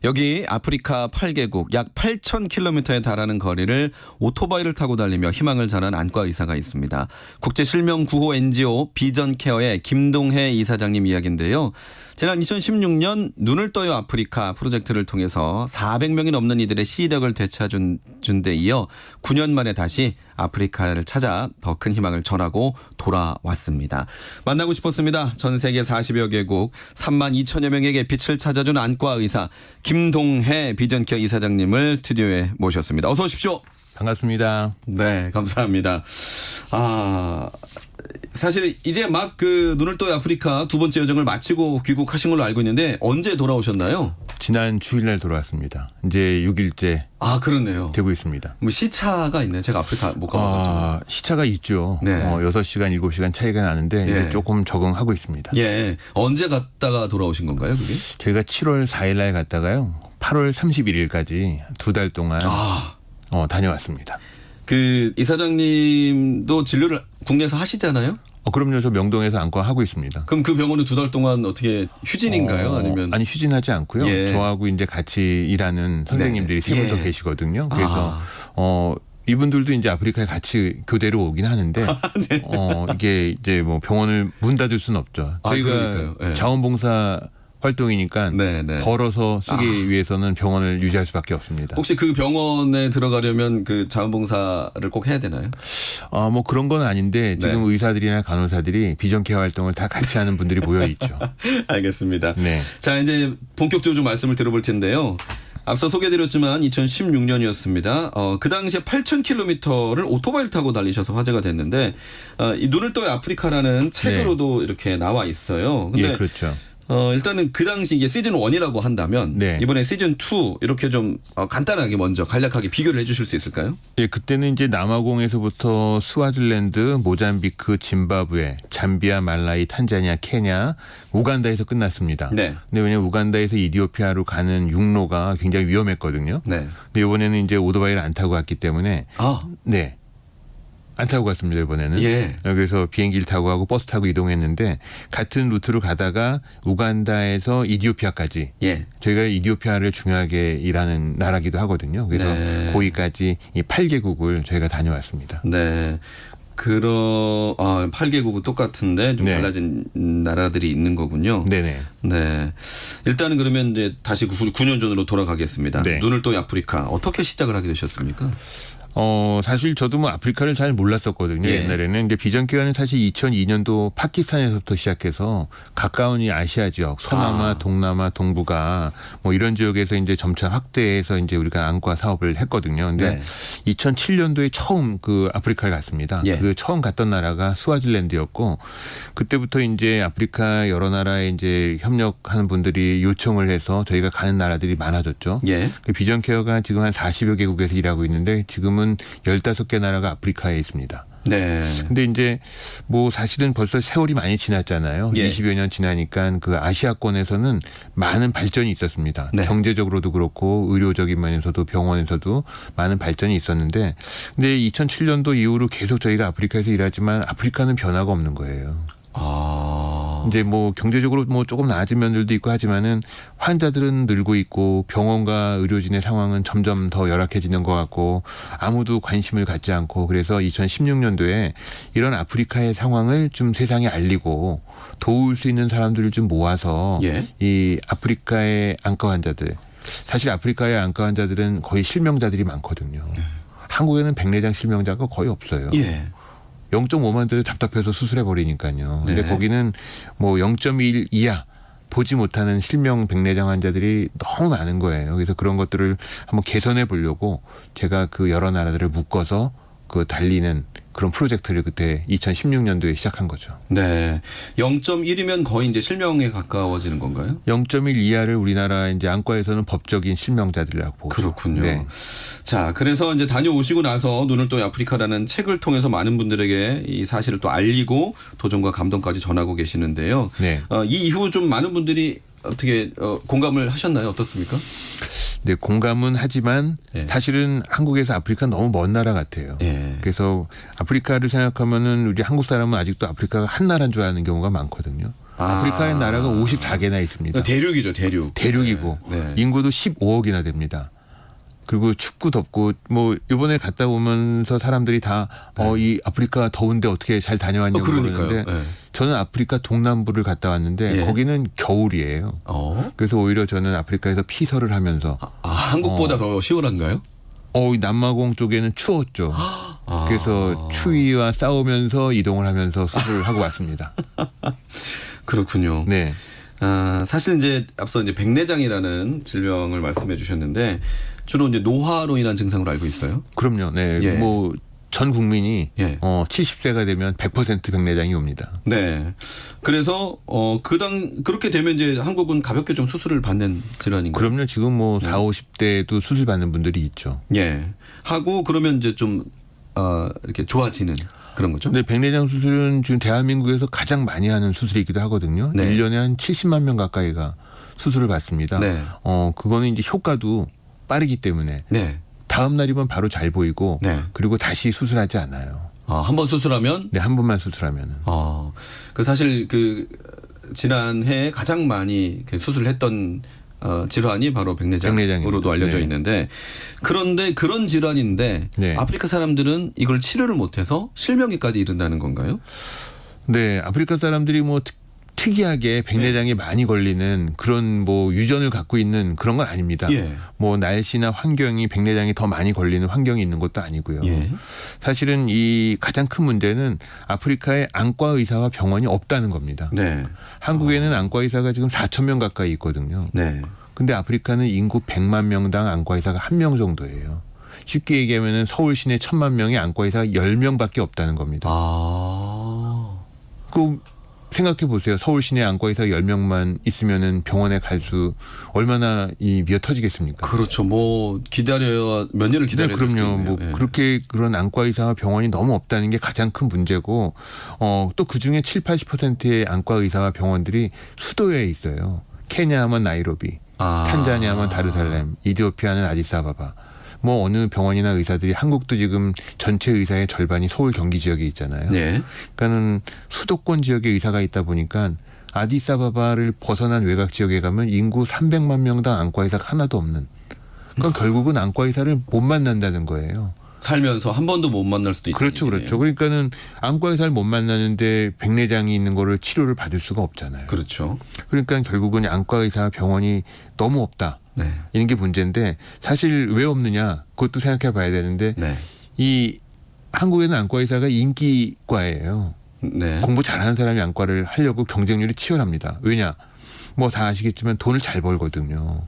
여기 아프리카 8개국 약 8,000km에 달하는 거리를 오토바이를 타고 달리며 희망을 전한 안과 의사가 있습니다. 국제실명구호 NGO 비전케어의 김동해 이사장님 이야기인데요. 지난 2016년 눈을 떠요 아프리카 프로젝트를 통해서 400명이 넘는 이들의 시력을 되찾은 데 이어 9년 만에 다시 아프리카를 찾아 더 큰 희망을 전하고 돌아왔습니다. 만나고 싶었습니다. 전 세계 40여 개국 3만 2천여 명에게 빛을 찾아준 안과 의사 김동해 비전케어 이사장님을 스튜디오에 모셨습니다. 어서 오십시오. 반갑습니다. 네, 감사합니다. 사실 이제 막 그 눈을 떠요 아프리카 두 번째 여정을 마치고 귀국하신 걸로 알고 있는데 언제 돌아오셨나요? 지난 주일날 돌아왔습니다. 이제 6일째 그렇네요. 되고 있습니다. 뭐 시차가 있네. 제가 아프리카 못 가봐가지고. 시차가 있죠. 네. 6시간, 7시간 차이가 나는데 예. 이제 조금 적응하고 있습니다. 예. 언제 갔다가 돌아오신 건가요, 그게? 저희가 7월 4일날 갔다가요. 8월 31일까지 2달 동안 다녀왔습니다. 그 이사장님도 진료를 국내에서 하시잖아요? 그럼요. 저 명동에서 안과 하고 있습니다. 그럼 그 병원은 2달 동안 어떻게 휴진인가요? 아니면? 아니 휴진하지 않고요. 예. 저하고 이제 같이 일하는 선생님들이 세 분 더 계시거든요. 그래서 이분들도 이제 아프리카에 같이 교대로 오긴 하는데 네. 이게 이제 뭐 병원을 문 닫을 수는 없죠. 저희가 그러니까요. 예. 자원봉사 활동이니까 네. 벌어서 쓰기 위해서는 병원을 유지할 수밖에 없습니다. 혹시 그 병원에 들어가려면 그 자원봉사를 꼭 해야 되나요? 뭐 그런 건 아닌데 지금 네. 의사들이나 간호사들이 비전케어 활동을 다 같이 하는 분들이 모여 있죠. 알겠습니다. 네. 자, 이제 본격적으로 좀 말씀을 드려볼 텐데요. 앞서 소개해드렸지만 2016년이었습니다. 그 당시에 8,000km를 오토바이를 타고 달리셔서 화제가 됐는데 이 눈을 떠요 아프리카라는 책으로도 이렇게 나와 있어요. 근데 예, 그렇죠. 일단은 그 당시 이게 시즌 1이라고 한다면 네. 이번에 시즌 2 이렇게 좀 간단하게 먼저 간략하게 비교를 해주실 수 있을까요? 예, 그때는 이제 남아공에서부터 스와질랜드, 모잠비크, 짐바브웨, 잠비아, 말라위, 탄자니아, 케냐, 우간다에서 끝났습니다. 네. 근데 왜냐면 우간다에서 이디오피아로 가는 육로가 굉장히 위험했거든요. 네. 근데 이번에는 이제 오토바이를 안 타고 갔기 때문에 네. 안 타고 갔습니다, 이번에는. 예. 여기서 비행기를 타고 가고 버스 타고 이동했는데 같은 루트로 가다가 우간다에서 이디오피아까지 예. 저희가 이디오피아를 중요하게 일하는 나라기도 하거든요. 그래서 네. 거기까지 이 8개국을 저희가 다녀왔습니다. 네. 8개국은 똑같은데 좀 네. 달라진 나라들이 있는 거군요. 네네. 네. 일단은 그러면 이제 다시 9년 전으로 돌아가겠습니다. 네. 눈을 떠요 아프리카 어떻게 시작을 하게 되셨습니까? 사실 저도 뭐 아프리카를 잘 몰랐었거든요. 예. 옛날에는. 근데 비전케어는 사실 2002년도 파키스탄에서부터 시작해서 가까운 이 아시아 지역, 서남아, 동남아, 동북아 뭐 이런 지역에서 이제 점차 확대해서 이제 우리가 안과 사업을 했거든요. 근데 2007년도에 처음 그 아프리카를 갔습니다. 예. 그 처음 갔던 나라가 스와질랜드였고 그때부터 이제 아프리카 여러 나라에 이제 협력하는 분들이 요청을 해서 저희가 가는 나라들이 많아졌죠. 예. 그 비전케어가 지금 한 40여 개국에서 일하고 있는데 지금은 15개 나라가 아프리카에 있습니다. 네. 근데 이제 뭐 사실은 벌써 세월이 많이 지났잖아요. 예. 20여 년 지나니까 그 아시아권에서는 많은 발전이 있었습니다. 네. 경제적으로도 그렇고 의료적인 면에서도 병원에서도 많은 발전이 있었는데 근데 2007년도 이후로 계속 저희가 아프리카에서 일하지만 아프리카는 변화가 없는 거예요. 이제 뭐 경제적으로 뭐 조금 나아진 면들도 있고 하지만은 환자들은 늘고 있고 병원과 의료진의 상황은 점점 더 열악해지는 것 같고 아무도 관심을 갖지 않고 그래서 2016년도에 이런 아프리카의 상황을 좀 세상에 알리고 도울 수 있는 사람들을 좀 모아서 예. 이 아프리카의 안과 환자들 사실 아프리카의 안과 환자들은 거의 실명자들이 많거든요. 한국에는 백내장 실명자가 거의 없어요. 예. 0.5만 대도 답답해서 수술해 버리니까요. 근데 네. 거기는 뭐 0.1 이하 보지 못하는 실명 백내장 환자들이 너무 많은 거예요. 그래서 그런 것들을 한번 개선해 보려고 제가 그 여러 나라들을 묶어서 그 달리는 그런 프로젝트를 그때 2016년도에 시작한 거죠. 네. 0.1이면 거의 이제 실명에 가까워지는 건가요? 0.1 이하를 우리나라 이제 안과에서는 법적인 실명자들이라고 보죠. 그렇군요. 네. 자, 그래서 이제 다녀오시고 나서 눈을 떠요 아프리카라는 책을 통해서 많은 분들에게 이 사실을 또 알리고 도전과 감동까지 전하고 계시는데요. 네. 이 이후 좀 많은 분들이 어떻게 공감을 하셨나요? 어떻습니까? 네, 공감은 하지만 예. 사실은 한국에서 아프리카 너무 먼 나라 같아요. 예. 그래서 아프리카를 생각하면은 우리 한국 사람은 아직도 아프리카가 한 나라인 줄 아는 경우가 많거든요. 아프리카의 나라가 54개나 있습니다. 대륙이죠, 대륙. 대륙이고 네. 인구도 15억이나 됩니다. 그리고 춥고 덥고 뭐 이번에 갔다 오면서 사람들이 다 이 아프리카 더운데 어떻게 잘 다녀왔냐고 그러니까요. 그러는데 네. 저는 아프리카 동남부를 갔다 왔는데 예. 거기는 겨울이에요. 그래서 오히려 저는 아프리카에서 피서를 하면서 한국보다 더 시원한가요? 이 남마공 쪽에는 추웠죠. 그래서 추위와 싸우면서 이동을 하면서 수술을 하고 왔습니다. 그렇군요. 네. 사실 이제 앞서 이제 백내장이라는 질병을 말씀해 주셨는데 주로 이제 노화로 인한 증상으로 알고 있어요. 그럼요. 네. 예. 뭐 전 국민이 예. 70세가 되면 100% 백내장이 옵니다. 네. 그래서 그렇게 되면 이제 한국은 가볍게 좀 수술을 받는 질환인가요? 그럼요. 지금 뭐 40, 50대도 수술 받는 분들이 있죠. 예. 하고 그러면 이제 좀 이렇게 좋아지는 그런 거죠. 근데 백내장 수술은 지금 대한민국에서 가장 많이 하는 수술이기도 하거든요. 네. 1년에 한 70만 명 가까이가 수술을 받습니다. 네. 그거는 이제 효과도 빠르기 때문에 네. 다음 날이면 바로 잘 보이고 네. 그리고 다시 수술하지 않아요. 한 번 수술하면 네, 한 번만 수술하면은. 그 사실 지난해 가장 많이 수술했던 질환이 바로 백내장으로도 백내장입니다. 알려져 네. 있는데 그런데 그런 질환인데 네. 아프리카 사람들은 이걸 치료를 못해서 실명에까지 이른다는 건가요? 네, 아프리카 사람들이 뭐 특이하게 백내장에 많이 걸리는 그런 뭐 유전을 갖고 있는 그런 건 아닙니다. 예. 뭐 날씨나 환경이 백내장이 더 많이 걸리는 환경이 있는 것도 아니고요. 예. 사실은 이 가장 큰 문제는 아프리카에 안과 의사와 병원이 없다는 겁니다. 네. 한국에는 안과 의사가 지금 4천 명 가까이 있거든요. 네. 근데 아프리카는 인구 100만 명당 안과 의사가 1명 정도예요. 쉽게 얘기하면 서울 시내 1,000만 명의 안과 의사가 10명밖에 없다는 겁니다. 그 생각해 보세요. 서울 시내 안과 의사 10명만 있으면은 병원에 갈 수 얼마나 미어 터지겠습니까? 그렇죠. 뭐 몇 년을 기다려야 될 수도 그럼요. 있네요. 뭐 예. 그렇게 그런 안과 의사와 병원이 너무 없다는 게 가장 큰 문제고 또 그중에 70-80%의 안과 의사와 병원들이 수도에 있어요. 케냐 하면 나이로비, 탄자니아 하면 다르살렘, 이디오피아는 아디스아바바. 뭐 어느 병원이나 의사들이 한국도 지금 전체 의사의 절반이 서울 경기 지역에 있잖아요. 네. 그러니까는 수도권 지역에 의사가 있다 보니까 아디스아바바를 벗어난 외곽 지역에 가면 인구 300만 명당 안과 의사가 하나도 없는. 그러니까 결국은 안과 의사를 못 만난다는 거예요. 살면서 한 번도 못 만날 수도 있다. 그렇죠, 그렇죠. 그러니까는 안과 의사를 못 만나는데 백내장이 있는 거를 치료를 받을 수가 없잖아요. 그렇죠. 그러니까 결국은 안과 의사 병원이 너무 없다. 네. 이런 게 문제인데 사실 왜 없느냐 그것도 생각해 봐야 되는데 네. 이 한국에는 안과 의사가 인기과예요. 네. 공부 잘하는 사람이 안과를 하려고 경쟁률이 치열합니다. 왜냐? 뭐 다 아시겠지만 돈을 잘 벌거든요.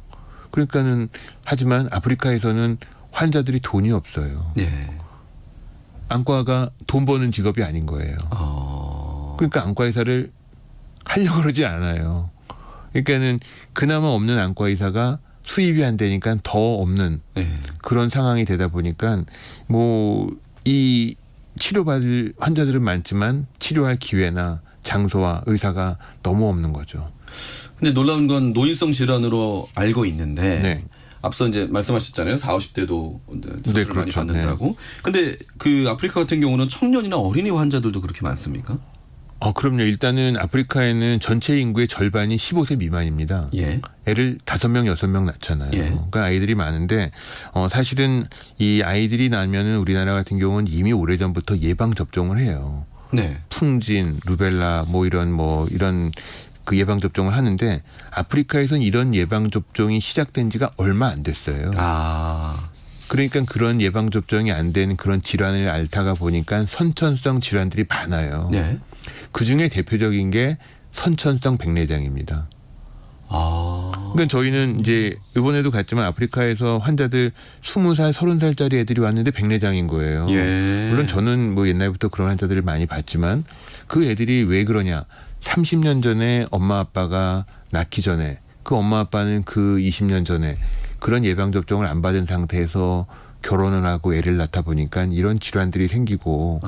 그러니까는 하지만 아프리카에서는 환자들이 돈이 없어요. 예. 안과가 돈 버는 직업이 아닌 거예요. 그러니까 안과 의사를 하려고 그러지 않아요. 그러니까는 그나마 없는 안과 의사가 수입이 안 되니까 더 없는 네. 그런 상황이 되다 보니까 뭐 이 치료받을 환자들은 많지만 치료할 기회나 장소와 의사가 너무 없는 거죠. 근데 놀라운 건 노인성 질환으로 알고 있는데 네. 앞서 이제 말씀하셨잖아요. 40, 50대도 수술을 많이 그렇죠. 받는다고. 근데 아프리카 같은 경우는 청년이나 어린이 환자들도 그렇게 많습니까? 그럼요. 일단은 아프리카에는 전체 인구의 절반이 15세 미만입니다. 예. 애를 5명, 6명 낳잖아요. 예. 그러니까 아이들이 많은데 사실은 이 아이들이 낳으면은 우리나라 같은 경우는 이미 오래전부터 예방 접종을 해요. 네. 풍진, 루벨라 이런 그 예방 접종을 하는데 아프리카에서는 이런 예방 접종이 시작된 지가 얼마 안 됐어요. 그러니까 그런 예방 접종이 안 된 그런 질환을 앓다가 보니까 선천성 질환들이 많아요. 네. 그 중에 대표적인 게 선천성 백내장입니다. 그러니까 저희는 이제 이번에도 갔지만 아프리카에서 환자들 20살, 30살짜리 애들이 왔는데 백내장인 거예요. 예. 물론 저는 뭐 옛날부터 그런 환자들을 많이 봤지만 그 애들이 왜 그러냐. 30년 전에 엄마 아빠가 낳기 전에 그 엄마 아빠는 그 20년 전에 그런 예방접종을 안 받은 상태에서 결혼을 하고 애를 낳다 보니까 이런 질환들이 생기고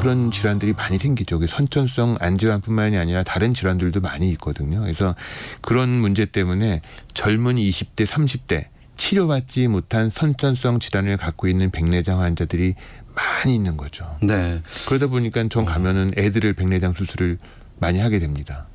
그런 질환들이 많이 생기죠. 선천성 안질환뿐만이 아니라 다른 질환들도 많이 있거든요. 그래서 그런 문제 때문에 젊은 20대, 30대 치료받지 못한 선천성 질환을 갖고 있는 백내장 환자들이 많이 있는 거죠. 네. 그러다 보니까 전 가면은 애들을 백내장 수술을 많이 하게 됩니다.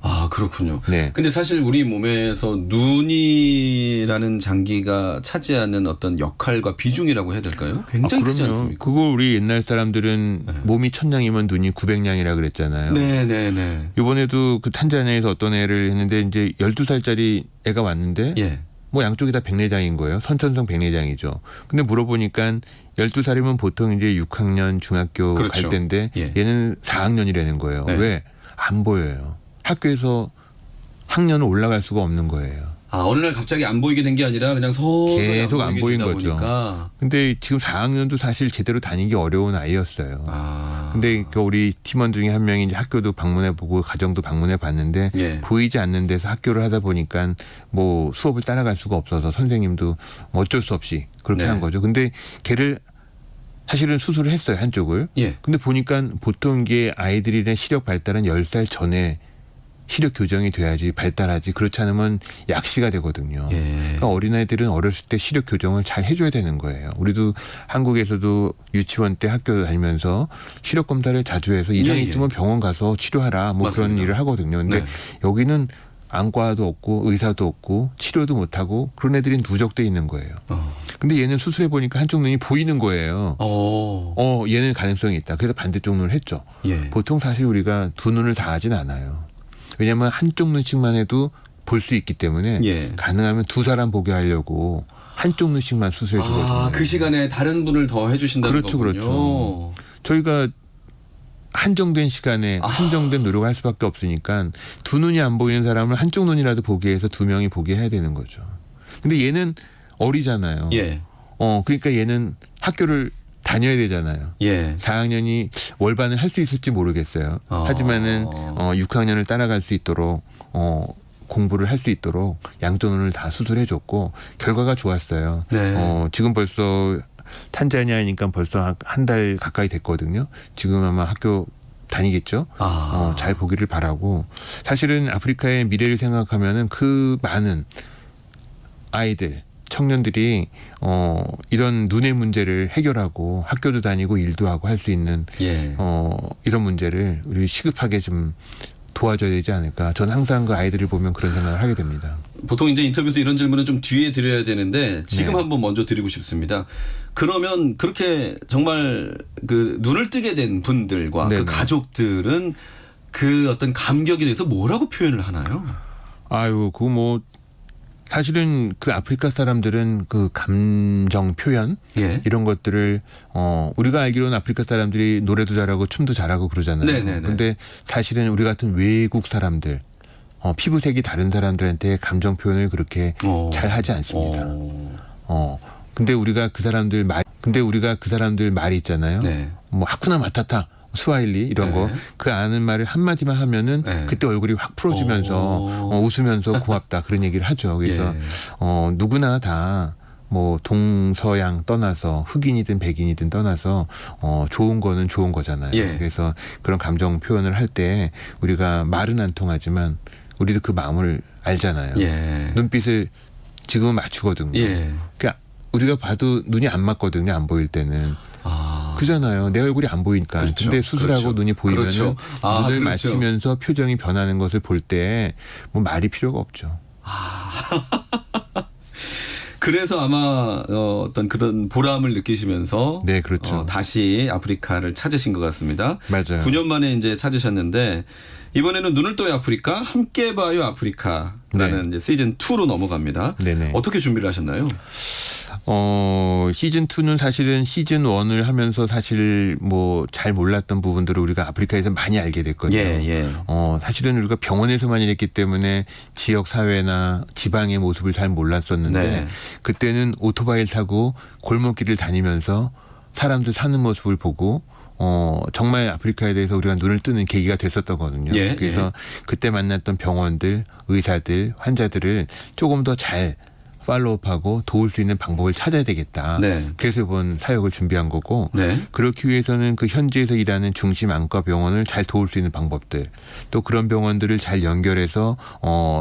아, 그렇군요. 네. 근데 사실 우리 몸에서 눈이라는 장기가 차지하는 어떤 역할과 비중이라고 해야 될까요? 굉장히 크지 그럼요. 않습니까? 그걸 우리 옛날 사람들은 몸이 1000냥이면 눈이 900냥이라 그랬잖아요. 네네네. 이번에도 그 탄자니아에서 어떤 애를 했는데 이제 12살짜리 애가 왔는데 예. 뭐 양쪽이 다 백내장인 거예요. 선천성 백내장이죠. 근데 물어보니까 12살이면 보통 이제 6학년 중학교 그렇죠. 갈 때인데 예. 얘는 4학년이라는 거예요. 네. 왜? 안 보여요. 학교에서 학년을 올라갈 수가 없는 거예요. 아, 어느 날 갑자기 안 보이게 된 게 아니라 그냥 서서히 계속 안 보이게 보인 되다 거죠. 보니까. 근데 지금 4학년도 사실 제대로 다니기 어려운 아이였어요. 아. 근데 그 우리 팀원 중에 한 명이 이제 학교도 방문해 보고 가정도 방문해 봤는데 예. 보이지 않는 데서 학교를 하다 보니까 뭐 수업을 따라갈 수가 없어서 선생님도 어쩔 수 없이 그렇게 네. 한 거죠. 근데 걔를 사실은 수술을 했어요, 한쪽을. 예. 근데 보니까 보통 이게 아이들이랑 시력 발달은 10살 전에 시력 교정이 돼야지 발달하지, 그렇지 않으면 약시가 되거든요. 예. 그러니까 어린아이들은 어렸을 때 시력 교정을 잘 해줘야 되는 거예요. 우리도 한국에서도 유치원 때 학교 다니면서 시력 검사를 자주 해서 이상 예, 예. 있으면 병원 가서 치료하라 뭐 맞습니다. 그런 일을 하거든요. 근데 네. 여기는 안과도 없고 의사도 없고 치료도 못하고 그런 애들이 누적돼 있는 거예요. 근데 얘는 수술해 보니까 한쪽 눈이 보이는 거예요. 얘는 가능성이 있다. 그래서 반대쪽 눈을 했죠. 예. 보통 사실 우리가 두 눈을 다 하진 않아요. 왜냐하면 한쪽 눈씩만 해도 볼 수 있기 때문에 예. 가능하면 두 사람 보게 하려고 한쪽 눈씩만 수술해 주거든요. 아, 그 시간에 다른 분을 더 해주신다는 그렇죠, 거군요. 그렇죠. 저희가 한정된 시간에 한정된 노력을 할 수밖에 없으니까 두 눈이 안 보이는 사람을 한쪽 눈이라도 보게 해서 두 명이 보게 해야 되는 거죠. 근데 얘는 어리잖아요. 예. 그러니까 얘는 학교를 다녀야 되잖아요. 예. 4학년이 월반을 할 수 있을지 모르겠어요. 하지만은 6학년을 따라갈 수 있도록 공부를 할 수 있도록 양쪽 눈을 다 수술해 줬고 결과가 좋았어요. 네. 지금 벌써 탄자니아니까 벌써 한 달 가까이 됐거든요. 지금 아마 학교 다니겠죠. 잘 보기를 바라고, 사실은 아프리카의 미래를 생각하면은 그 많은 아이들 청년들이 이런 눈의 문제를 해결하고 학교도 다니고 일도 하고 할 수 있는 예. 이런 문제를 우리 시급하게 좀 도와줘야 되지 않을까. 저는 항상 그 아이들을 보면 그런 생각을 하게 됩니다. 보통 이제 인터뷰에서 이런 질문은 좀 뒤에 드려야 되는데 지금 네. 한번 먼저 드리고 싶습니다. 그러면 그렇게 정말 그 눈을 뜨게 된 분들과 네네. 그 가족들은 그 어떤 감격에 대해서 뭐라고 표현을 하나요? 아유, 그거 뭐 사실은 그 아프리카 사람들은 그 감정 표현 예. 이런 것들을 우리가 알기로는 아프리카 사람들이 노래도 잘하고 춤도 잘하고 그러잖아요. 네네네. 근데 사실은 우리 같은 외국 사람들 피부색이 다른 사람들한테 감정 표현을 그렇게 잘 하지 않습니다. 근데 우리가 그 사람들 말이 있잖아요. 네. 뭐 하쿠나 마타타 스와힐리 이런 네. 거 그 아는 말을 한마디만 하면은 네. 그때 얼굴이 확 풀어지면서 웃으면서 고맙다 그런 얘기를 하죠. 그래서 예. 누구나 다 뭐 동서양 떠나서 흑인이든 백인이든 떠나서 좋은 거는 좋은 거잖아요. 예. 그래서 그런 감정 표현을 할 때 우리가 말은 안 통하지만 우리도 그 마음을 알잖아요. 예. 눈빛을 지금은 맞추거든요. 예. 그러니까 우리가 봐도 눈이 안 맞거든요. 안 보일 때는. 그잖아요. 내 얼굴이 안 보이니까. 그렇죠. 근데 수술하고 그렇죠. 눈이 보이면은 그렇죠. 눈을 그렇죠. 맞추면서 표정이 변하는 것을 볼 때 뭐 말이 필요가 없죠. 그래서 아마 어떤 그런 보람을 느끼시면서 네, 그렇죠. 다시 아프리카를 찾으신 것 같습니다. 맞아요. 9년 만에 이제 찾으셨는데 이번에는 눈을 떠요 아프리카, 함께 봐요 아프리카라는 이제 시즌 2로 넘어갑니다. 네네. 어떻게 준비를 하셨나요? 시즌 2는 사실은 시즌 1을 하면서 사실 뭐 잘 몰랐던 부분들을 우리가 아프리카에서 많이 알게 됐거든요. 예. 사실은 우리가 병원에서만 일했기 때문에 지역 사회나 지방의 모습을 잘 몰랐었는데 네. 그때는 오토바이를 타고 골목길을 다니면서 사람들 사는 모습을 보고 정말 아프리카에 대해서 우리가 눈을 뜨는 계기가 됐었거든요. 예, 그래서 그때 만났던 병원들, 의사들, 환자들을 조금 더 잘 팔로우업하고 도울 수 있는 방법을 찾아야 되겠다. 네. 그래서 이번 사역을 준비한 거고 네. 그렇기 위해서는 그 현지에서 일하는 중심 안과 병원을 잘 도울 수 있는 방법들 또 그런 병원들을 잘 연결해서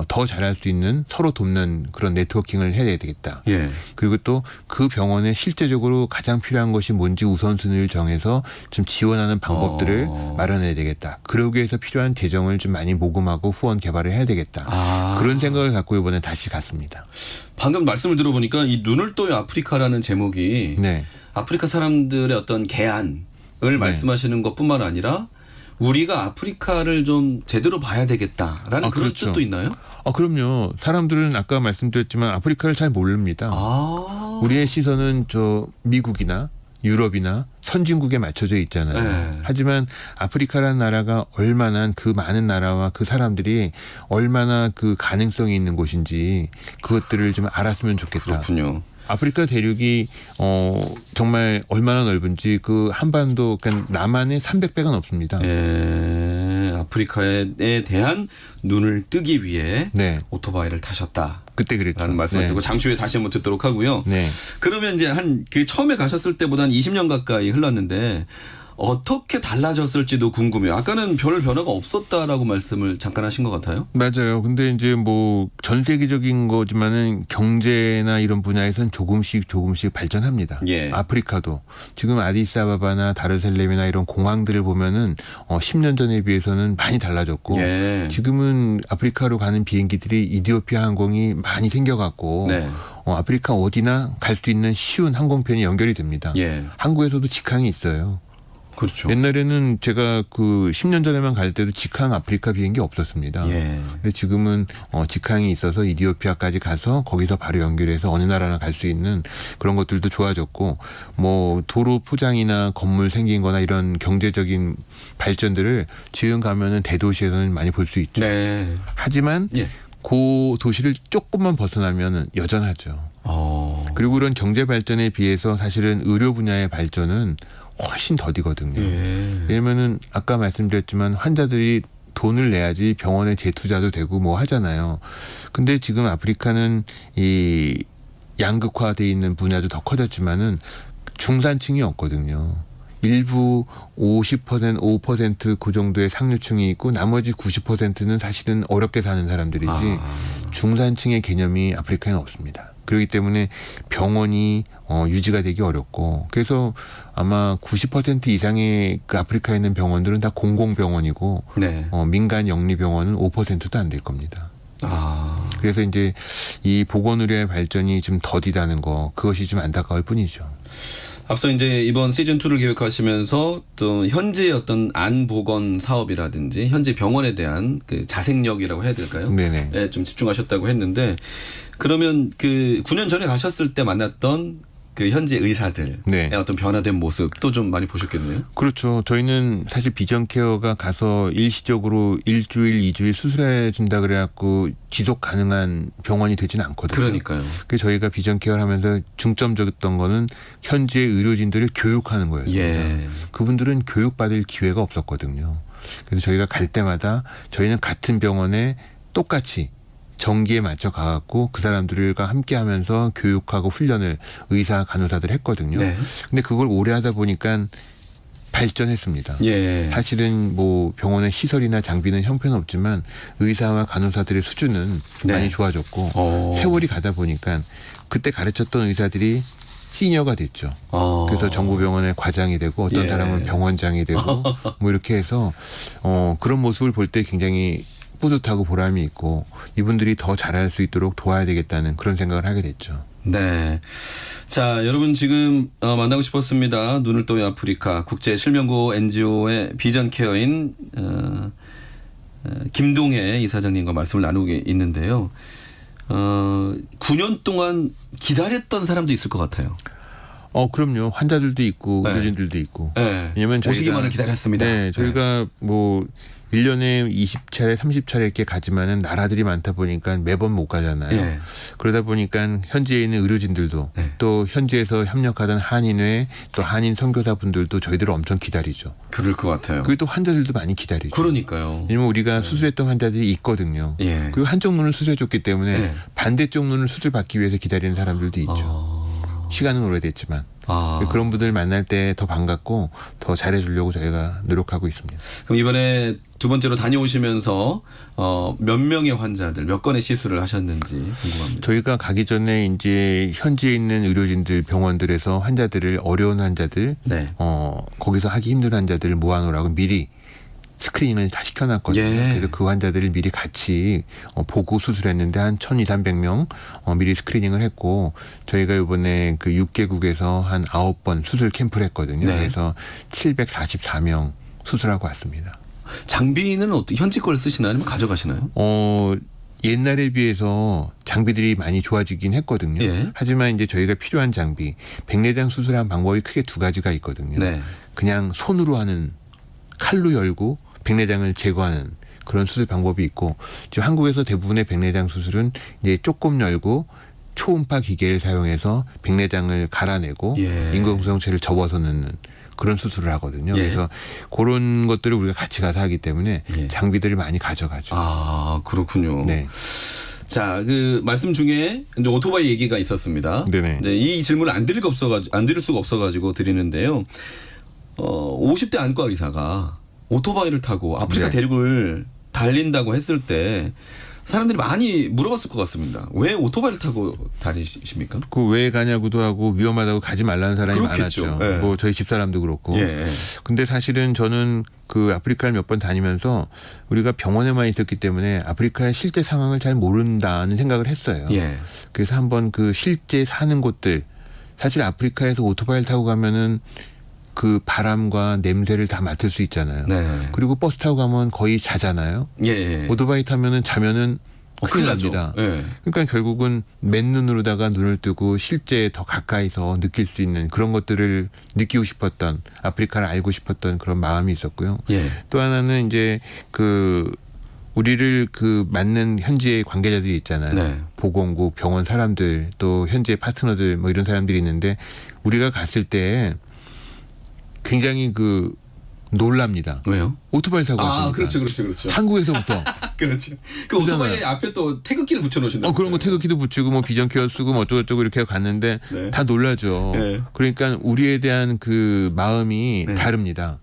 더 잘할 수 있는 서로 돕는 그런 네트워킹을 해야 되겠다. 예. 그리고 또 그 병원에 실제적으로 가장 필요한 것이 뭔지 우선순위를 정해서 좀 지원하는 방법들을 마련해야 되겠다. 그러기 위해서 필요한 재정을 좀 많이 모금하고 후원 개발을 해야 되겠다. 그런 생각을 갖고 이번에 다시 갔습니다. 방금 말씀을 들어보니까 이 눈을 떠요 아프리카라는 제목이 네. 아프리카 사람들의 어떤 개안을 말씀하시는 것뿐만 아니라 우리가 아프리카를 좀 제대로 봐야 되겠다라는 그런 그렇죠. 뜻도 있나요? 그럼요. 사람들은 아까 말씀드렸지만 아프리카를 잘 모릅니다. 우리의 시선은 저 미국이나 유럽이나 선진국에 맞춰져 있잖아요. 네. 하지만 아프리카라는 나라가 얼마나 그 많은 나라와 그 사람들이 얼마나 그 가능성이 있는 곳인지 그것들을 좀 알았으면 좋겠다. 그렇군요. 아프리카 대륙이 정말 얼마나 넓은지 그 한반도 그러니까 남한의 300배가 넘습니다. 예, 아프리카에 대한 눈을 뜨기 위해 네. 오토바이를 타셨다. 그때 그랬죠. 라는 말씀을 네. 듣고 잠시 후에 다시 한번 듣도록 하고요. 네. 그러면 이제 그 처음에 가셨을 때보다 한 20년 가까이 흘렀는데 어떻게 달라졌을지도 궁금해요. 아까는 별 변화가 없었다라고 말씀을 잠깐 하신 것 같아요. 맞아요. 근데 이제 뭐 전 세계적인 거지만은 경제나 이런 분야에서는 조금씩 발전합니다. 예. 아프리카도 지금 아디스아바바나 다르살렘이나 이런 공항들을 보면은 10년 전에 비해서는 많이 달라졌고 예. 지금은 아프리카로 가는 비행기들이 이디오피아 항공이 많이 생겨갖고 네. 아프리카 어디나 갈 수 있는 쉬운 항공편이 연결이 됩니다. 예. 한국에서도 직항이 있어요. 그렇죠. 옛날에는 제가 그 10년 전에만 갈 때도 직항 아프리카 비행기 없었습니다. 예. 근데 지금은 직항이 있어서 이디오피아까지 가서 거기서 바로 연결해서 어느 나라나 갈 수 있는 그런 것들도 좋아졌고 뭐 도로 포장이나 건물 생긴 거나 이런 경제적인 발전들을 지금 가면은 대도시에서는 많이 볼 수 있죠. 네. 하지만 예. 그 도시를 조금만 벗어나면은 여전하죠. 그리고 그런 경제 발전에 비해서 사실은 의료 분야의 발전은 훨씬 더디거든요. 예. 왜냐면은 아까 말씀드렸지만 환자들이 돈을 내야지 병원에 재투자도 되고 뭐 하잖아요. 근데 지금 아프리카는 이 양극화돼 있는 분야도 더 커졌지만은 중산층이 없거든요. 일부 50%, 5% 정도의 상류층이 있고 나머지 90%는 사실은 어렵게 사는 사람들이지 중산층의 개념이 아프리카에는 없습니다. 그렇기 때문에 병원이 유지가 되기 어렵고 그래서 아마 90% 이상의 그 아프리카에 있는 병원들은 다 공공병원이고 네. 민간 영리병원은 5%도 안 될 겁니다. 그래서 이제 이 보건의료의 발전이 좀 더디다는 거 그것이 좀 안타까울 뿐이죠. 앞서 이제 이번 시즌 2를 기획하시면서 또 현지의 어떤 안보건 사업이라든지 현지 병원에 대한 그 자생력이라고 해야 될까요? 네네. 네, 좀 집중하셨다고 했는데 그러면 그 9년 전에 가셨을 때 만났던 그 현지 의사들의 네. 어떤 변화된 모습도 좀 많이 보셨겠네요. 그렇죠. 저희는 사실 비전케어가 가서 일시적으로 1주일, 2주일 수술해 준다 그래갖고 지속 가능한 병원이 되지는 않거든요. 그러니까요. 그래서 저희가 비전케어를 하면서 중점적이었던 거는 현지의 의료진들을 교육하는 거였습니다. 예. 그분들은 교육받을 기회가 없었거든요. 그래서 저희가 갈 때마다 저희는 같은 병원에 똑같이 정기에 맞춰 가갖고 그 사람들과 함께 하면서 교육하고 훈련을 의사 간호사들 했거든요. 네. 근데 그걸 오래 하다 보니까 발전했습니다. 예. 사실은 뭐 병원의 시설이나 장비는 형편없지만 의사와 간호사들의 수준은 네. 많이 좋아졌고 세월이 가다 보니까 그때 가르쳤던 의사들이 시니어가 됐죠. 그래서 정부병원의 과장이 되고 어떤 예. 사람은 병원장이 되고 뭐 이렇게 해서 그런 모습을 볼 때 굉장히 뿌듯하고 보람이 있고 이분들이 더 잘할 수 있도록 도와야 되겠다는 그런 생각을 하게 됐죠. 네. 자, 여러분 지금 만나고 싶었습니다. 눈을 떠요 아프리카 국제 실명구 NGO의 비전 케어인 김동혜 이사장님과 말씀을 나누고 있는데요. 9년 동안 기다렸던 사람도 있을 것 같아요. 그럼요. 환자들도 있고 네. 의료진들도 있고. 네. 왜냐면 저희가 오시기만을 기다렸습니다. 네, 저희가 뭐 1년에 20차례, 30차례 이렇게 가지만은 나라들이 많다 보니까 매번 못 가잖아요. 예. 그러다 보니까 현지에 있는 의료진들도 네. 또 현지에서 협력하던 한인회 또 한인 선교사분들도 저희들을 엄청 기다리죠. 그럴 것 같아요. 그리고 또 환자들도 많이 기다리죠. 그러니까요. 왜냐면 우리가 수술했던 환자들이 있거든요. 예. 그리고 한쪽 눈을 수술해줬기 때문에 예. 반대쪽 눈을 수술받기 위해서 기다리는 사람들도 있죠. 시간은 오래됐지만. 그런 분들 만날 때 더 반갑고 더 잘해주려고 저희가 노력하고 있습니다. 그럼 이번에 두 번째로 다녀오시면서 몇 명의 환자들, 몇 건의 시술을 하셨는지 궁금합니다. 저희가 가기 전에 이제 현지에 있는 의료진들, 병원들에서 환자들을 어려운 환자들, 네. 거기서 하기 힘든 환자들을 모아놓으라고 미리 스크린을 다 시켜놨거든요. 예. 그래서 그 환자들을 미리 같이 보고 수술했는데 한 1,200~300명 미리 스크리닝을 했고 저희가 이번에 그 6개국에서 한 9번 수술 캠프를 했거든요. 네. 그래서 744명 수술하고 왔습니다. 장비는 어떻게 현지 걸 쓰시나요? 아니면 가져가시나요? 옛날에 비해서 장비들이 많이 좋아지긴 했거든요. 예. 하지만 이제 저희가 필요한 장비, 백내장 수술하는 방법이 크게 두 가지가 있거든요. 네. 그냥 손으로 하는 칼로 열고 백내장을 제거하는 그런 수술 방법이 있고 지금 한국에서 대부분의 백내장 수술은 이제 조금 열고 초음파 기계를 사용해서 백내장을 갈아내고 예. 인공성체를 접어서 넣는 그런 수술을 하거든요. 예. 그래서 그런 것들을 우리가 같이 가서 하기 때문에 예. 장비들을 많이 가져가죠. 아, 그렇군요. 네. 자, 그 말씀 중에 이제 오토바이 얘기가 있었습니다. 네네. 이제 이 질문을 안 드릴 수가 없어가지고 드리는데요. 50대 안과 의사가 오토바이를 타고 아프리카 네. 대륙을 달린다고 했을 때 사람들이 많이 물어봤을 것 같습니다. 왜 오토바이를 타고 다니십니까? 그 왜 가냐고도 하고 위험하다고 가지 말라는 사람이 그렇겠죠. 많았죠. 예. 뭐 저희 집사람도 그렇고. 예. 근데 사실은 저는 그 아프리카를 몇 번 다니면서 우리가 병원에만 있었기 때문에 아프리카의 실제 상황을 잘 모른다는 생각을 했어요. 예. 그래서 한번 그 실제 사는 곳들 사실 아프리카에서 오토바이를 타고 가면은 그 바람과 냄새를 다 맡을 수 있잖아요. 네. 그리고 버스 타고 가면 거의 자잖아요. 예. 오토바이 타면은 자면은 큰일 나죠. 납니다. 예. 그러니까 결국은 맨눈으로다가 눈을 뜨고 실제 더 가까이서 느낄 수 있는 그런 것들을 느끼고 싶었던 아프리카를 알고 싶었던 그런 마음이 있었고요. 예. 또 하나는 이제 그 우리를 그 맞는 현지의 관계자들이 있잖아요. 네. 보건국, 병원 사람들 또 현지의 파트너들 뭐 이런 사람들이 있는데 우리가 갔을 때 굉장히 그 놀랍니다. 왜요? 오토바이 타고 왔으니까. 그렇죠. 한국에서부터. 그렇죠. 그 그러잖아요. 오토바이 앞에 또 태극기를 붙여놓으신다. 그런 거 태극기도 붙이고 뭐 비전케어 쓰고 뭐 어쩌고저쩌고 이렇게 하고 갔는데 네. 다 놀라죠. 네. 그러니까 우리에 대한 그 마음이 네. 다릅니다.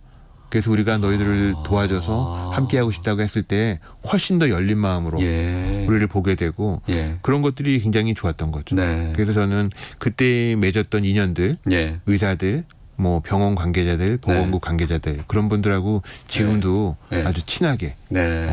그래서 우리가 너희들을 도와줘서 함께하고 싶다고 했을 때 훨씬 더 열린 마음으로 예. 우리를 보게 되고 예. 그런 것들이 굉장히 좋았던 거죠. 네. 그래서 저는 그때 맺었던 인연들, 예. 의사들, 뭐 병원 관계자들, 보건국 관계자들 그런 분들하고 지금도 네. 아주 친하게 네.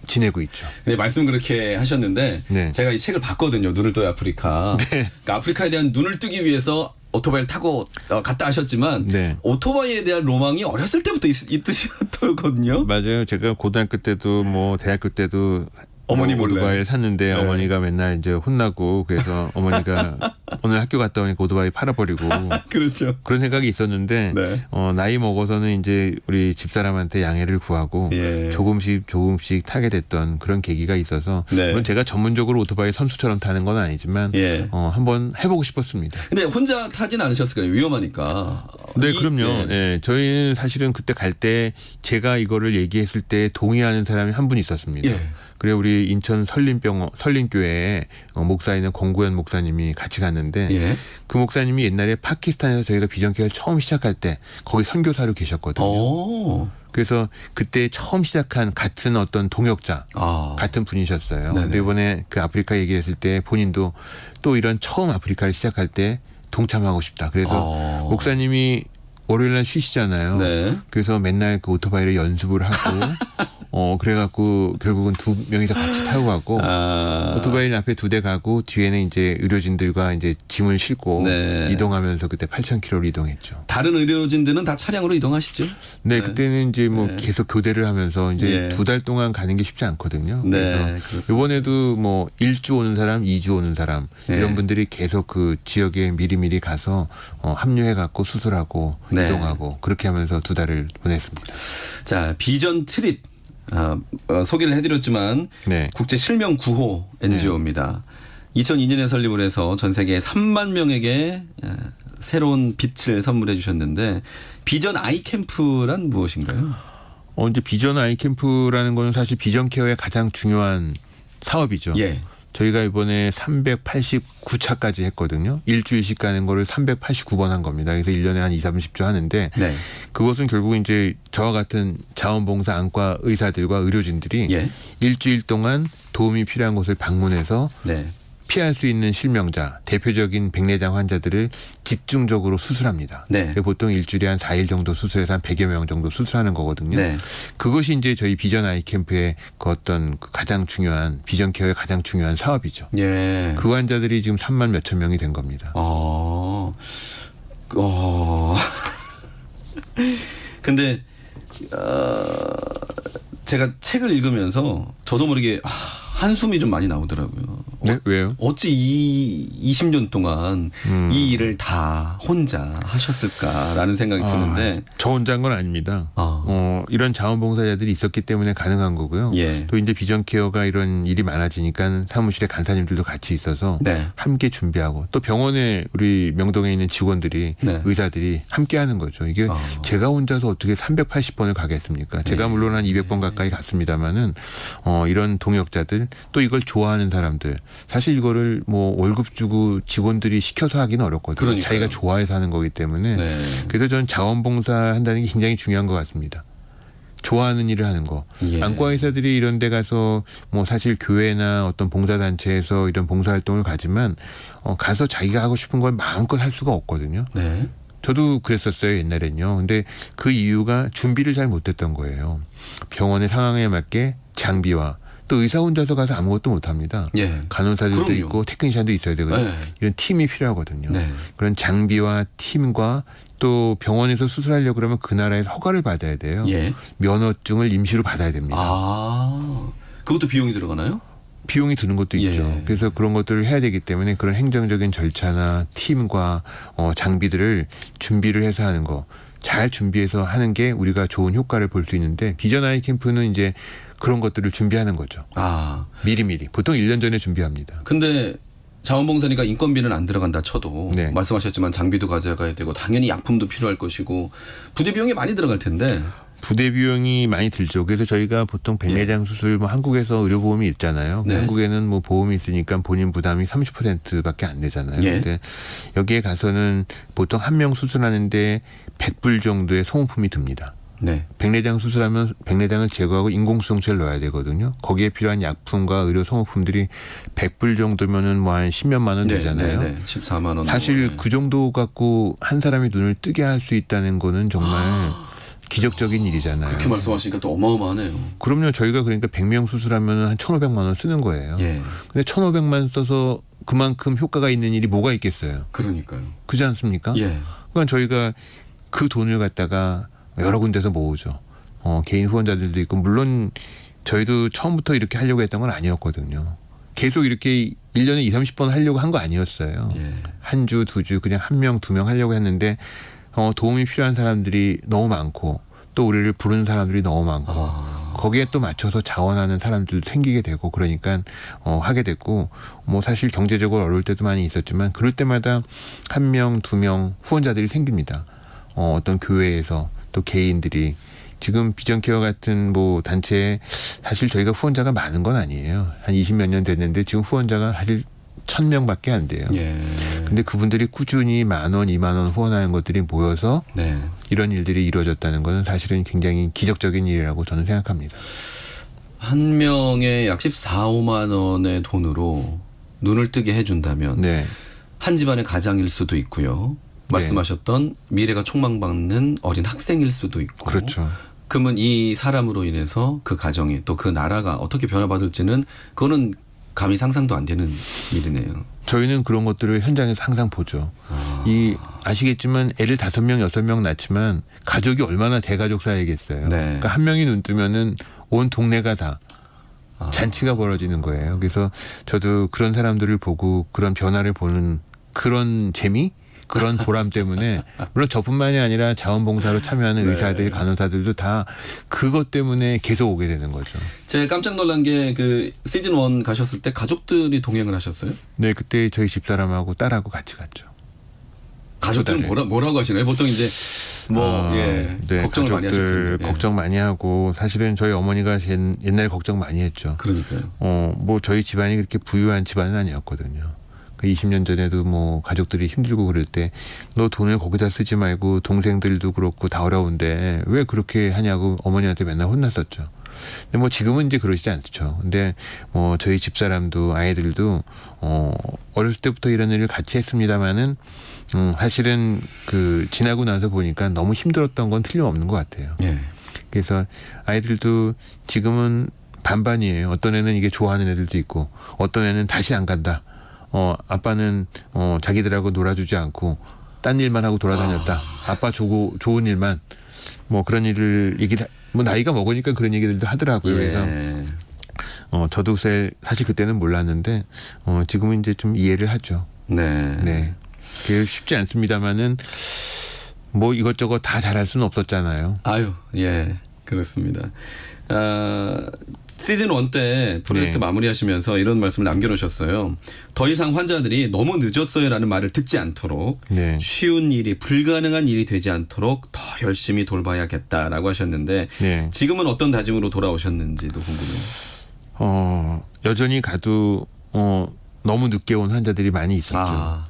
지내고 있죠. 네, 말씀 그렇게 하셨는데 네. 제가 이 책을 봤거든요. 눈을 떠요 아프리카. 그러니까 아프리카에 대한 눈을 뜨기 위해서 오토바이를 타고 갔다 하셨지만 네. 오토바이에 대한 로망이 어렸을 때부터 있으셨거든요. 맞아요. 제가 고등학교 때도 뭐 대학교 때도 어머니 몰래. 오토바이를 샀는데 네. 어머니가 맨날 이제 혼나고 그래서 어머니가 오늘 학교 갔다 오니까 오토바이 팔아버리고 그렇죠. 그런 생각이 있었는데 네. 나이 먹어서는 이제 우리 집사람한테 양해를 구하고 예. 조금씩 타게 됐던 그런 계기가 있어서 네. 물론 제가 전문적으로 오토바이 선수처럼 타는 건 아니지만 예. 한번 해보고 싶었습니다. 근데 혼자 타진 않으셨을 거예요. 위험하니까. 네, 그럼요. 네. 예, 저희는 사실은 그때 갈 때 제가 이거를 얘기했을 때 동의하는 사람이 한 분 있었습니다. 예. 그래 우리 인천 설림교회에 목사이는 권구현 목사님이 같이 갔는데 예. 그 목사님이 옛날에 파키스탄에서 저희가 비전케어를 처음 시작할 때 거기 선교사로 계셨거든요. 오. 그래서 그때 처음 시작한 같은 어떤 동역자 같은 분이셨어요. 네네. 근데 이번에 그 아프리카 얘기를 했을 때 본인도 또 이런 처음 아프리카를 시작할 때 동참하고 싶다. 그래서 목사님이 월요일 날 쉬시잖아요. 네. 그래서 맨날 그 오토바이를 연습을 하고 그래갖고 결국은 두 명이서 같이 타고 가고 오토바이를 앞에 2대 가고 뒤에는 이제 의료진들과 이제 짐을 싣고 네. 이동하면서 그때 8,000km를 이동했죠. 다른 의료진들은 다 차량으로 이동하시죠? 네, 그때는 이제 뭐 네. 계속 교대를 하면서 이제 예. 2달 동안 가는 게 쉽지 않거든요. 네, 그래서 그렇습니다. 이번에도 뭐 1주 오는 사람, 2주 오는 사람 예. 이런 분들이 계속 그 지역에 미리미리 가서 합류해 갖고 수술하고 네. 이동하고 그렇게 하면서 2달을 보냈습니다. 자, 비전 트립. 소개를 해드렸지만 네. 국제 실명 구호 NGO입니다. 2002년에 설립을 해서 전 세계 3만 명에게 새로운 빛을 선물해 주셨는데 비전 아이캠프란 무엇인가요? 이제 비전 아이캠프라는 거는 사실 비전 케어의 가장 중요한 사업이죠. 예. 저희가 이번에 389차까지 했거든요. 일주일씩 가는 거를 389번 한 겁니다. 그래서 1년에 한 20-30주 하는데 네. 그것은 결국 이제 저와 같은 자원봉사 안과 의사들과 의료진들이 예. 일주일 동안 도움이 필요한 곳을 방문해서 네. 피할 수 있는 실명자, 대표적인 백내장 환자들을 집중적으로 수술합니다. 네. 보통 일주일에 한 4일 정도 수술해서 한 100여 명 정도 수술하는 거거든요. 네. 그것이 이제 저희 비전 아이 캠프의 그 어떤 그 가장 중요한 비전 케어의 가장 중요한 사업이죠. 예. 그 환자들이 지금 3만 몇천 명이 된 겁니다. 근데 제가 책을 읽으면서 저도 모르게 한숨이 좀 많이 나오더라고요. 네? 왜요? 어찌 20년 동안 이 일을 다 혼자 하셨을까라는 생각이 드는데. 저 혼자인 건 아닙니다. 이런 자원봉사자들이 있었기 때문에 가능한 거고요. 예. 또 이제 비전 케어가 이런 일이 많아지니까 사무실에 간사님들도 같이 있어서 네. 함께 준비하고 또 병원에 우리 명동에 있는 직원들이 네. 의사들이 함께 하는 거죠. 이게 제가 혼자서 어떻게 380번을 가겠습니까? 제가 물론 한 200번 가까이 갔습니다마는 이런 동역자들 또 이걸 좋아하는 사람들 사실 이거를 뭐 월급 주고 직원들이 시켜서 하기는 어렵거든요. 그러니까요. 자기가 좋아해서 하는 거기 때문에 네. 그래서 저는 자원봉사 한다는 게 굉장히 중요한 것 같습니다. 좋아하는 일을 하는 거. 예. 안과 의사들이 이런 데 가서 뭐 사실 교회나 어떤 봉사단체에서 이런 봉사활동을 가지만 가서 자기가 하고 싶은 걸 마음껏 할 수가 없거든요. 네. 저도 그랬었어요 옛날엔요. 근데 그 이유가 준비를 잘 못했던 거예요. 병원의 상황에 맞게 장비와 또 의사 혼자서 가서 아무것도 못합니다. 예. 간호사들도 그럼요. 있고 테크니션도 있어야 되거든요. 네. 이런 팀이 필요하거든요. 네. 그런 장비와 팀과 또 병원에서 수술하려고 그러면 그 나라에서 허가를 받아야 돼요. 예. 면허증을 임시로 받아야 됩니다. 그것도 비용이 들어가나요? 비용이 드는 것도 예. 있죠. 그래서 그런 것들을 해야 되기 때문에 그런 행정적인 절차나 팀과 장비들을 준비를 해서 하는 거. 잘 준비해서 하는 게 우리가 좋은 효과를 볼 수 있는데 비전 아이 캠프는 이제 그런 것들을 준비하는 거죠. 미리미리. 보통 1년 전에 준비합니다. 근데 자원봉사니까 인건비는 안 들어간다 쳐도 네. 말씀하셨지만 장비도 가져가야 되고 당연히 약품도 필요할 것이고 부대 비용이 많이 들어갈 텐데. 부대 비용이 많이 들죠. 그래서 저희가 보통 백내장 수술 뭐 한국에서 의료보험이 있잖아요. 네. 한국에는 뭐 보험이 있으니까 본인 부담이 30%밖에 안 되잖아요. 예. 근데 여기에 가서는 보통 한 명 수술하는데 100불 정도의 소모품이 듭니다. 네. 백내장 수술하면 백내장을 제거하고 인공수정체를 넣어야 되거든요. 거기에 필요한 약품과 의료 소모품들이 100불 정도면은 뭐 한 10몇만 원 되잖아요. 네. 14만 원. 사실 그 정도 갖고 한 사람이 눈을 뜨게 할 수 있다는 거는 정말 기적적인 일이잖아요. 그렇게 말씀하시니까 또 어마어마하네요. 그럼요. 저희가 그러니까 100명 수술하면 한 1,500만 원 쓰는 거예요. 예. 근데 1,500만 써서 그만큼 효과가 있는 일이 뭐가 있겠어요. 그러니까요. 그렇지 않습니까? 예. 그러니까 저희가 그 돈을 갖다가 여러 군데서 모으죠. 개인 후원자들도 있고 물론 저희도 처음부터 이렇게 하려고 했던 건 아니었거든요. 계속 이렇게 1년에 20-30번 하려고 한 거 아니었어요. 예. 한 주, 두 주 그냥 한 명, 두 명 하려고 했는데 도움이 필요한 사람들이 너무 많고 또 우리를 부르는 사람들이 너무 많고 거기에 또 맞춰서 자원하는 사람들도 생기게 되고 그러니까 하게 됐고 뭐 사실 경제적으로 어려울 때도 많이 있었지만 그럴 때마다 한 명, 두 명 후원자들이 생깁니다. 어떤 교회에서 또 개인들이 지금 비전케어 같은 뭐 단체에 사실 저희가 후원자가 많은 건 아니에요. 한 20몇 년 됐는데 지금 후원자가 사실 1,000명밖에 안 돼요. 예. 근데 그분들이 꾸준히 10,000원, 20,000원 후원하는 것들이 모여서 네. 이런 일들이 이루어졌다는 것은 사실은 굉장히 기적적인 일이라고 저는 생각합니다. 한 명에 약 14-15만 원의 돈으로 눈을 뜨게 해준다면 네. 한 집안의 가장일 수도 있고요. 말씀하셨던 미래가 촉망받는 어린 학생일 수도 있고. 그렇죠. 그러면 이 사람으로 인해서 그 가정이 또 그 나라가 어떻게 변화받을지는 그거는 감히 상상도 안 되는 일이네요. 저희는 그런 것들을 현장에서 항상 보죠. 아시겠지만 애를 5명, 6명 낳지만 가족이 얼마나 대가족 사이겠어요. 네. 그러니까 한 명이 눈 뜨면은 온 동네가 다 잔치가 벌어지는 거예요. 그래서 저도 그런 사람들을 보고 그런 변화를 보는 그런 재미 그런 보람 때문에 물론 저뿐만이 아니라 자원봉사로 참여하는 네. 의사들, 간호사들도 다 그것 때문에 계속 오게 되는 거죠. 제가 깜짝 놀란 게 그 시즌 1 가셨을 때 가족들이 동행을 하셨어요? 네, 그때 저희 집사람하고 딸하고 같이 갔죠. 가족들은 뭐라고 하시나요? 보통 이제 네, 걱정을 많이 하실 가족들 텐데. 걱정 많이 하고 사실은 저희 어머니가 옛날에 걱정 많이 했죠. 그러니까요. 뭐 저희 집안이 그렇게 부유한 집안은 아니었거든요. 그 20년 전에도 뭐 가족들이 힘들고 그럴 때 너 돈을 거기다 쓰지 말고 동생들도 그렇고 다 어려운데 왜 그렇게 하냐고 어머니한테 맨날 혼났었죠. 근데 뭐 지금은 이제 그러시지 않죠. 근데 뭐 저희 집사람도 아이들도 어렸을 때부터 이런 일을 같이 했습니다마는 사실은 그 지나고 나서 보니까 너무 힘들었던 건 틀림없는 것 같아요. 예. 그래서 아이들도 지금은 반반이에요. 어떤 애는 이게 좋아하는 애들도 있고 어떤 애는 다시 안 간다. 아빠는 자기들하고 놀아주지 않고 딴 일만 하고 돌아다녔다. 아빠 좋은 일만 뭐 그런 일을 뭐 나이가 먹으니까 그런 얘기들도 하더라고요. 예. 그래서 저도 사실 그때는 몰랐는데 지금은 이제 좀 이해를 하죠. 네. 네. 그게 쉽지 않습니다만은 뭐 이것저것 다 잘할 수는 없었잖아요. 아유, 예, 그렇습니다. 시즌 1 때 프로젝트 네. 마무리하시면서 이런 말씀을 남겨놓으셨어요. 더 이상 환자들이 너무 늦었어요라는 말을 듣지 않도록 네. 쉬운 일이 불가능한 일이 되지 않도록 더 열심히 돌봐야겠다라고 하셨는데 네. 지금은 어떤 다짐으로 돌아오셨는지도 궁금해요. 여전히 가도 너무 늦게 온 환자들이 많이 있었죠.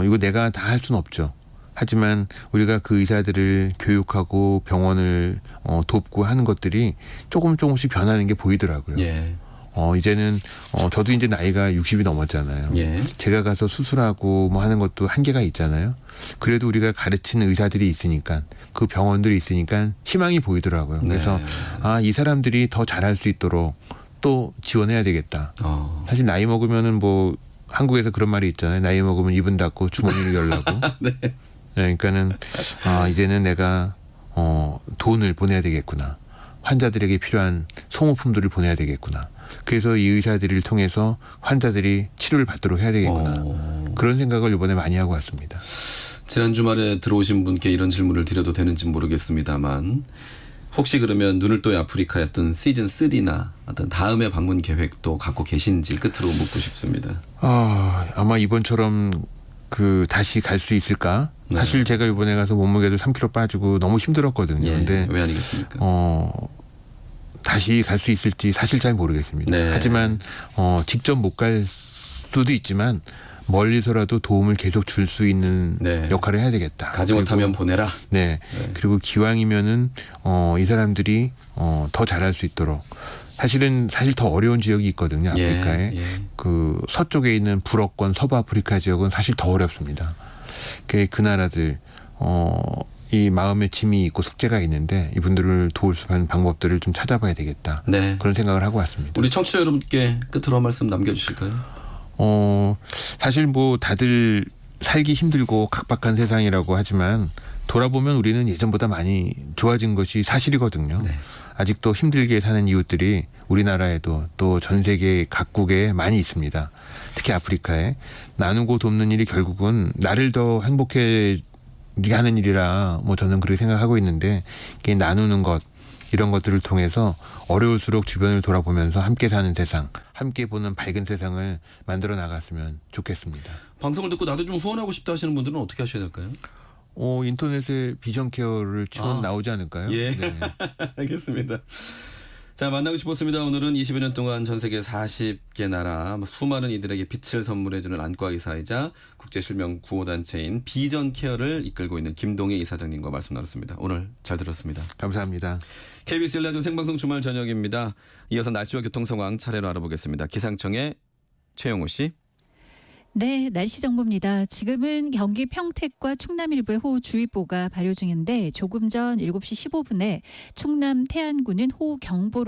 이거 내가 다 할 수는 없죠. 하지만 우리가 그 의사들을 교육하고 병원을 돕고 하는 것들이 조금씩 변하는 게 보이더라고요. 예. 이제는 저도 이제 나이가 60이 넘었잖아요. 예. 제가 가서 수술하고 뭐 하는 것도 한계가 있잖아요. 그래도 우리가 가르치는 의사들이 있으니까 그 병원들이 있으니까 희망이 보이더라고요. 그래서 네. 이 사람들이 더 잘할 수 있도록 또 지원해야 되겠다. 사실 나이 먹으면은 뭐 한국에서 그런 말이 있잖아요. 나이 먹으면 입은 닫고 주머니를 열라고. 네. 네, 그러니까는 이제는 내가 돈을 보내야 되겠구나. 환자들에게 필요한 소모품들을 보내야 되겠구나. 그래서 이 의사들을 통해서 환자들이 치료를 받도록 해야 되겠구나. 그런 생각을 이번에 많이 하고 왔습니다. 지난 주말에 들어오신 분께 이런 질문을 드려도 되는지 모르겠습니다만 혹시 그러면 눈을 떠야 아프리카의 어떤 시즌 3나 어떤 다음의 방문 계획도 갖고 계신지 끝으로 묻고 싶습니다. 아마 이번처럼 다시 갈 수 있을까? 네. 사실 제가 이번에 가서 몸무게도 3kg 빠지고 너무 힘들었거든요. 예, 근데 왜 아니겠습니까? 다시 갈 수 있을지 사실 잘 모르겠습니다. 네. 하지만 직접 못 갈 수도 있지만 멀리서라도 도움을 계속 줄 수 있는 네. 역할을 해야 되겠다. 가지 못하면 보내라. 네. 그리고 기왕이면은 이 사람들이 더 잘할 수 있도록 사실 더 어려운 지역이 있거든요. 아프리카에. 그 서쪽에 있는 불어권 서부 아프리카 지역은 사실 더 어렵습니다. 그 나라들 이 마음에 짐이 있고 숙제가 있는데 이분들을 도울 수 있는 방법들을 좀 찾아봐야 되겠다. 네. 그런 생각을 하고 왔습니다. 우리 청취자 여러분께 끝으로 한 말씀 남겨주실까요? 사실 뭐 다들 살기 힘들고 각박한 세상이라고 하지만 돌아보면 우리는 예전보다 많이 좋아진 것이 사실이거든요. 네. 아직도 힘들게 사는 이웃들이 우리나라에도 또 전 세계 각국에 많이 있습니다. 특히 아프리카에 나누고 돕는 일이 결국은 나를 더 행복해 하는 일이라 뭐 저는 그렇게 생각하고 있는데 이게 나누는 것 이런 것들을 통해서 어려울수록 주변을 돌아보면서 함께 사는 세상, 함께 보는 밝은 세상을 만들어 나갔으면 좋겠습니다. 방송을 듣고 나도 좀 후원하고 싶다 하시는 분들은 어떻게 하셔야 될까요? 인터넷에 비전 케어를 치면 나오지 않을까요? 예. 네. 알겠습니다. 자, 만나고 싶었습니다. 오늘은 20여 년 동안 전 세계 40개 나라 수많은 이들에게 빛을 선물해주는 안과 의사이자 국제실명 구호단체인 비전 케어를 이끌고 있는 김동혜 이사장님과 말씀 나눴습니다. 오늘 잘 들었습니다. 감사합니다. KBS 1라디오 생방송 주말 저녁입니다. 이어서 날씨와 교통 상황 차례로 알아보겠습니다. 기상청의 최영호 씨. 네, 날씨 정보입니다. 지금은 경기 평택과 충남 일부에 호우주의보가 발효 중인데 조금 전 7시 15분에 충남 태안군은 호우경보로